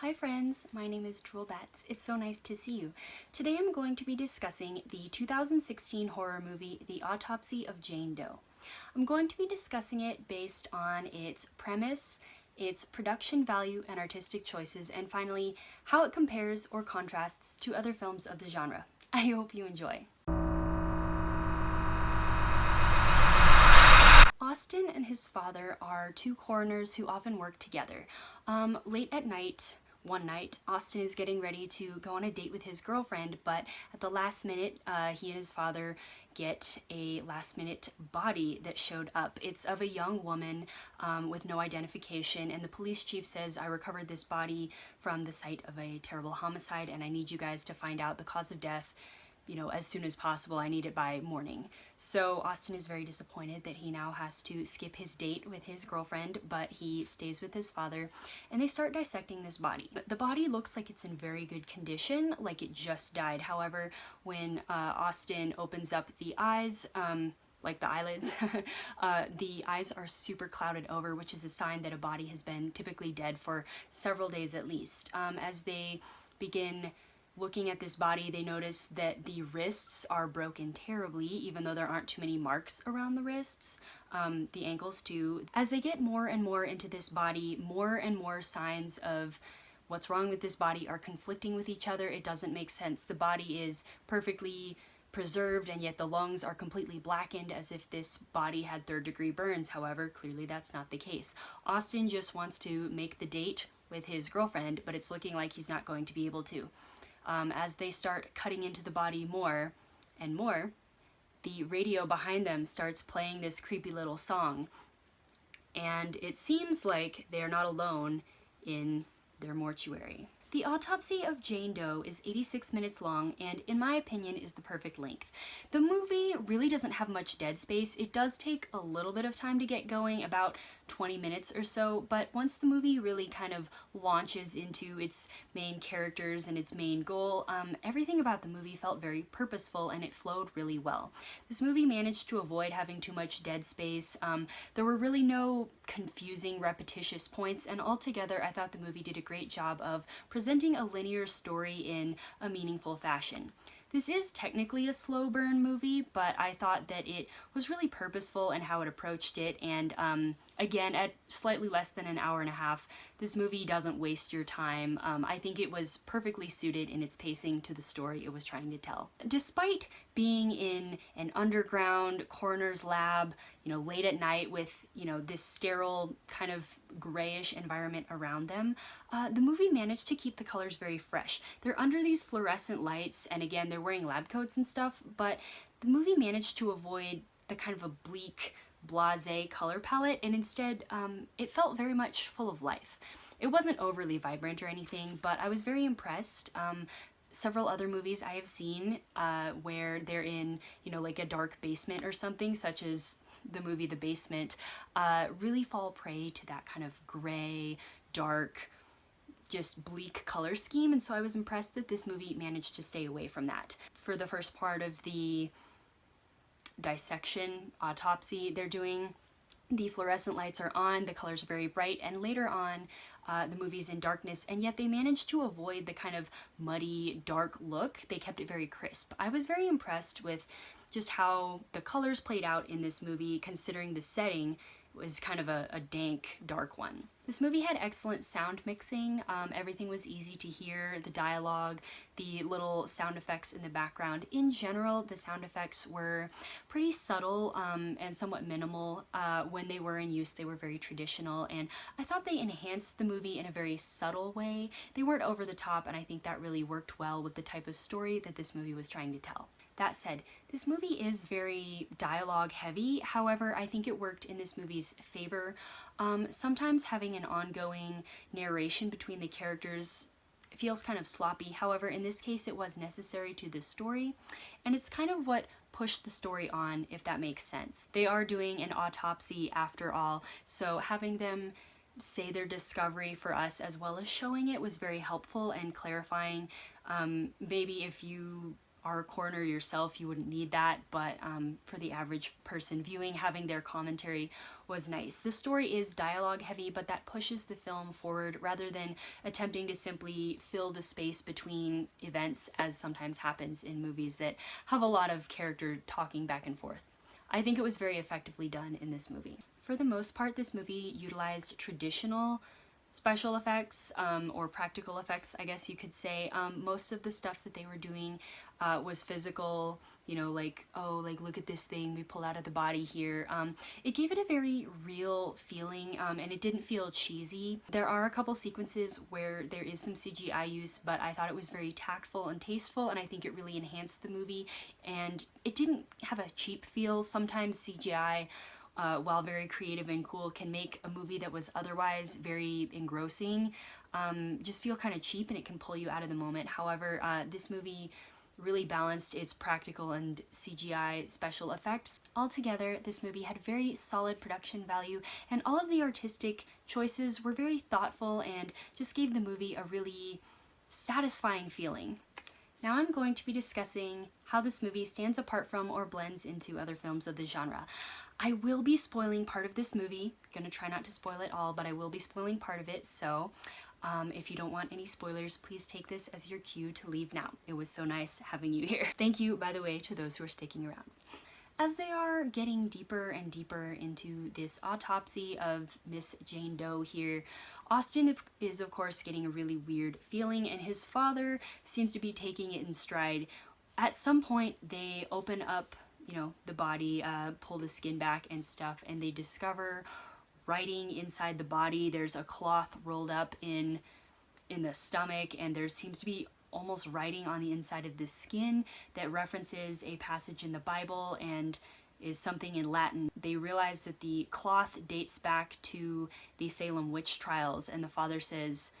Hi friends, my name is Droolbatz. It's so nice to see you. Today I'm going to be discussing the 2016 horror movie, The Autopsy of Jane Doe. I'm going to be discussing it based on its premise, its production value and artistic choices, and finally, how it compares or contrasts to other films of the genre. I hope you enjoy. Austin and his father are two coroners who often work together. Late at night, one night, Austin is getting ready to go on a date with his girlfriend, but at the last minute, he and his father get a last-minute body that showed up. It's of a young woman with no identification, and the police chief says, "I recovered this body from the site of a terrible homicide, and I need you guys to find out the cause of death, as soon as possible. I need it by morning." So Austin is very disappointed that he now has to skip his date with his girlfriend, but he stays with his father, and they start dissecting this body. But the body looks like it's in very good condition, like it just died. However, when Austin opens up the eyes, like the eyelids, the eyes are super clouded over, which is a sign that a body has been typically dead for several days at least. As they begin looking at this body, they notice that the wrists are broken terribly, even though there aren't too many marks around the wrists. The ankles too. As they get more and more into this body, more and more signs of what's wrong with this body are conflicting with each other. It doesn't make sense. The body is perfectly preserved, and yet the lungs are completely blackened as if this body had third-degree burns. However, clearly that's not the case. Austin just wants to make the date with his girlfriend, but it's looking like he's not going to be able to. As they start cutting into the body more and more, the radio behind them starts playing this creepy little song, and it seems like they're not alone in their mortuary. The Autopsy of Jane Doe is 86 minutes long and, in my opinion, is the perfect length. The movie really doesn't have much dead space. It does take a little bit of time to get going, about 20 minutes or so, but once the movie really kind of launches into its main characters and its main goal, everything about the movie felt very purposeful and it flowed really well. This movie managed to avoid having too much dead space. There were really no confusing, repetitious points, and altogether I thought the movie did a great job of presenting a linear story in a meaningful fashion. This is technically a slow burn movie, but I thought that it was really purposeful in how it approached it, and again, at slightly less than an hour and a half, this movie doesn't waste your time. I think it was perfectly suited in its pacing to the story it was trying to tell. Despite being in an underground coroner's lab, late at night with, this sterile kind of grayish environment around them, the movie managed to keep the colors very fresh. They're under these fluorescent lights, and again, they're wearing lab coats and stuff, but the movie managed to avoid the kind of a bleak, blasé color palette, and instead, it felt very much full of life. It wasn't overly vibrant or anything, but I was very impressed. Several other movies I have seen where they're in, like a dark basement or something, such as the movie The Basement, really fall prey to that kind of gray, dark, just bleak color scheme, and so I was impressed that this movie managed to stay away from that. For the first part of the dissection, autopsy they're doing, the fluorescent lights are on, the colors are very bright, and later on, the movie's in darkness, and yet they managed to avoid the kind of muddy, dark look. They kept it very crisp. I was very impressed with just how the colors played out in this movie, considering the setting was kind of a dank, dark one. This movie had excellent sound mixing. Everything was easy to hear, the dialogue, the little sound effects in the background. In general, the sound effects were pretty subtle and somewhat minimal. When they were in use, they were very traditional, and I thought they enhanced the movie in a very subtle way. They weren't over the top, and I think that really worked well with the type of story that this movie was trying to tell. That said, this movie is very dialogue heavy. However, I think it worked in this movie's favor. Sometimes having an ongoing narration between the characters feels kind of sloppy. However, in this case, it was necessary to the story, and it's kind of what pushed the story on, if that makes sense. They are doing an autopsy after all, so having them say their discovery for us as well as showing it was very helpful and clarifying. Maybe if you are a coroner yourself, you wouldn't need that, but for the average person viewing, having their commentary was nice. The story is dialogue heavy, but that pushes the film forward rather than attempting to simply fill the space between events, as sometimes happens in movies that have a lot of character talking back and forth. I think it was very effectively done in this movie. For the most part, this movie utilized traditional special effects, or practical effects, I guess you could say. Most of the stuff that they were doing was physical, you know, like, oh, like, look at this thing we pulled out of the body here. It gave it a very real feeling, and it didn't feel cheesy. There are a couple sequences where there is some CGI use, but I thought it was very tactful and tasteful, and I think it really enhanced the movie, and it didn't have a cheap feel. Sometimes CGI, while very creative and cool, can make a movie that was otherwise very engrossing just feel kind of cheap, and it can pull you out of the moment. However, this movie really balanced its practical and CGI special effects. Altogether, this movie had very solid production value, and all of the artistic choices were very thoughtful and just gave the movie a really satisfying feeling. Now I'm going to be discussing how this movie stands apart from or blends into other films of the genre. I will be spoiling part of this movie. I'm gonna try not to spoil it all, but I will be spoiling part of it, so if you don't want any spoilers, please take this as your cue to leave now. It was so nice having you here. Thank you, by the way, to those who are sticking around. As they are getting deeper and deeper into this autopsy of Miss Jane Doe here, Austin is of course getting a really weird feeling, and his father seems to be taking it in stride. At some point, they open up, you know, the body, pull the skin back and stuff, and they discover writing inside the body. There's a cloth rolled up in the stomach, and there seems to be almost writing on the inside of the skin that references a passage in the Bible and is something in Latin. They realize that the cloth dates back to the Salem witch trials, and the father says,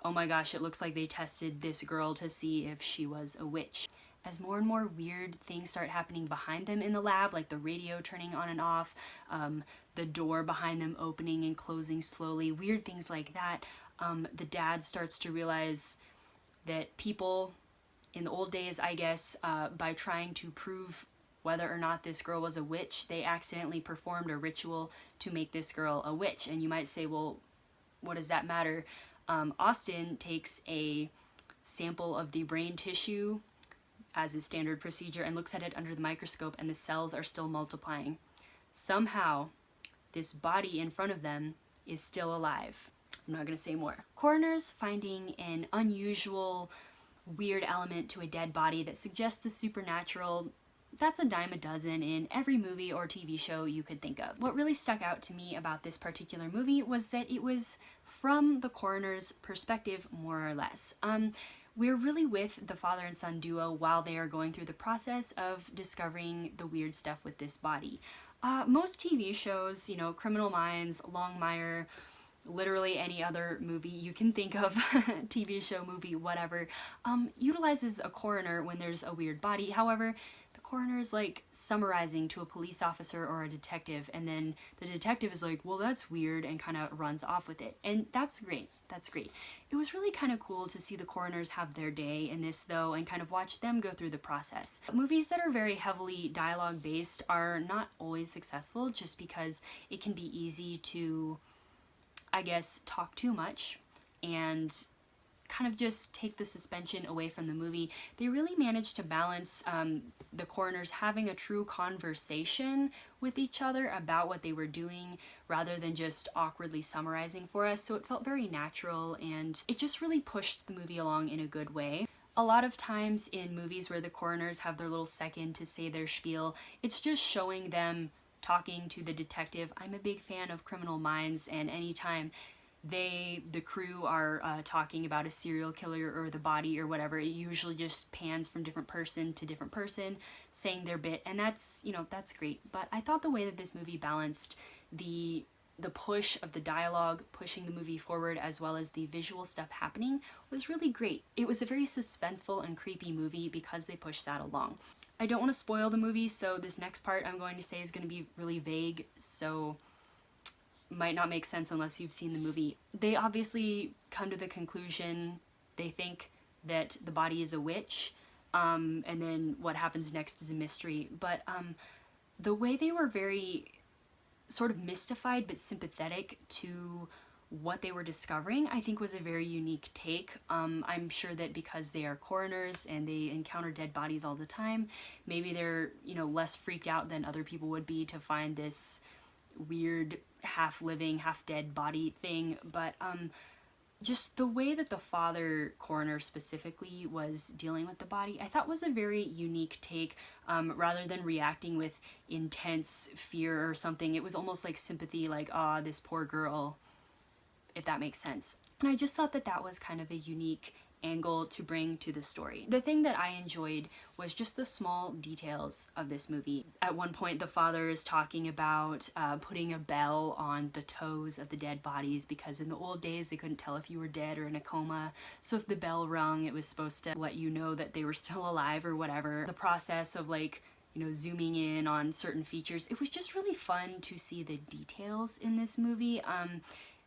oh my gosh, it looks like they tested this girl to see if she was a witch. As more and more weird things start happening behind them in the lab, like the radio turning on and off, the door behind them opening and closing slowly, weird things like that, the dad starts to realize that people in the old days, I guess, by trying to prove whether or not this girl was a witch, they accidentally performed a ritual to make this girl a witch. And you might say, well, what does that matter? Austin takes a sample of the brain tissue as is standard procedure and looks at it under the microscope, and the cells are still multiplying. Somehow, this body in front of them is still alive. I'm not gonna say more. Coroners finding an unusual, weird element to a dead body that suggests the supernatural, that's a dime a dozen in every movie or TV show you could think of. What really stuck out to me about this particular movie was that it was from the coroner's perspective, more or less. We're really with the father and son duo while they are going through the process of discovering the weird stuff with this body. Most TV shows, you know, Criminal Minds, Longmire, literally any other movie you can think of, TV show, movie, whatever, utilizes a coroner when there's a weird body. However, the coroner is like summarizing to a police officer or a detective, and then the detective is like, well, that's weird, and kind of runs off with it. And that's great. That's great. It was really kind of cool to see the coroners have their day in this, though, and kind of watch them go through the process. Movies that are very heavily dialogue based are not always successful, just because it can be easy to, I guess, talk too much and kind of just take the suspension away from the movie. They really managed to balance the coroners having a true conversation with each other about what they were doing rather than just awkwardly summarizing for us, so it felt very natural, and it just really pushed the movie along in a good way. A lot of times in movies where the coroners have their little second to say their spiel, it's just showing them talking to the detective. I'm a big fan of Criminal Minds, and anytime the crew are talking about a serial killer or the body or whatever, it usually just pans from different person to different person saying their bit, and that's, you know, that's great. But I thought the way that this movie balanced the push of the dialogue pushing the movie forward as well as the visual stuff happening was really great. It was a very suspenseful and creepy movie because they pushed that along. I don't want to spoil the movie, so this next part I'm going to say is going to be really vague, so might not make sense unless you've seen the movie. They obviously come to the conclusion, they think that the body is a witch. and then what happens next is a mystery. But the way they were very sort of mystified but sympathetic to what they were discovering, I think was a very unique take. I'm sure that because they are coroners and they encounter dead bodies all the time, maybe they're, you know, less freaked out than other people would be to find this weird half-living, half-dead body thing. But just the way that the father coroner specifically was dealing with the body, I thought was a very unique take. Rather than reacting with intense fear or something, it was almost like sympathy, like, ah, this poor girl, if that makes sense. And I just thought that that was kind of a unique angle to bring to the story. The thing that I enjoyed was just the small details of this movie. At one point, the father is talking about putting a bell on the toes of the dead bodies, because in the old days they couldn't tell if you were dead or in a coma, so if the bell rung, it was supposed to let you know that they were still alive or whatever. The process of, like, you know, zooming in on certain features, it was just really fun to see the details in this movie.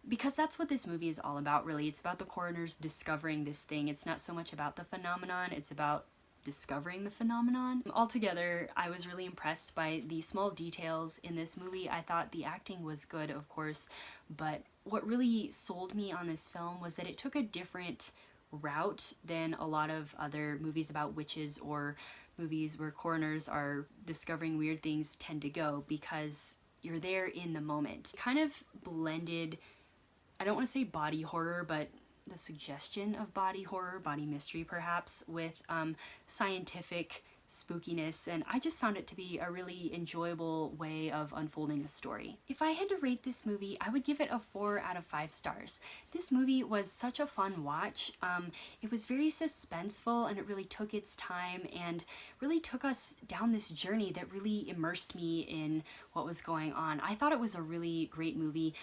Because that's what this movie is all about, really. It's about the coroners discovering this thing. It's not so much about the phenomenon, it's about discovering the phenomenon. Altogether, I was really impressed by the small details in this movie. I thought the acting was good, of course, but what really sold me on this film was that it took a different route than a lot of other movies about witches or movies where coroners are discovering weird things tend to go, because you're there in the moment. It kind of blended, I don't want to say body horror, but the suggestion of body horror, body mystery perhaps, with scientific spookiness, and I just found it to be a really enjoyable way of unfolding a story. If I had to rate this movie, I would give it a 4 out of 5 stars. This movie was such a fun watch. It was very suspenseful, and it really took its time and really took us down this journey that really immersed me in what was going on. I thought it was a really great movie.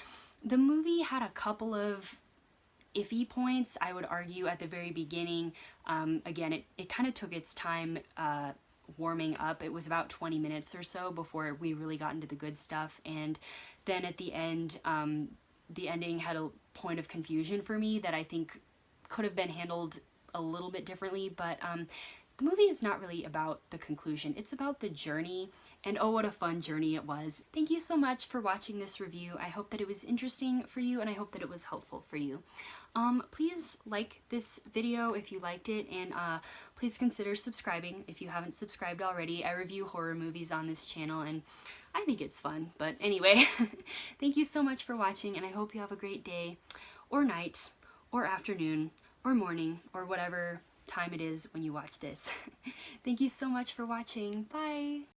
The movie had a couple of iffy points, I would argue, at the very beginning. Again, it kind of took its time warming up. It was about 20 minutes or so before we really got into the good stuff. And then at the end, the ending had a point of confusion for me that I think could have been handled a little bit differently. But the movie is not really about the conclusion. It's about the journey, and oh, what a fun journey it was. Thank you so much for watching this review. I hope that it was interesting for you, and I hope that it was helpful for you. Please like this video if you liked it, and please consider subscribing if you haven't subscribed already. I review horror movies on this channel, and I think it's fun. But anyway, thank you so much for watching, and I hope you have a great day, or night, or afternoon, or morning, or whatever time it is when you watch this. Thank you so much for watching. Bye!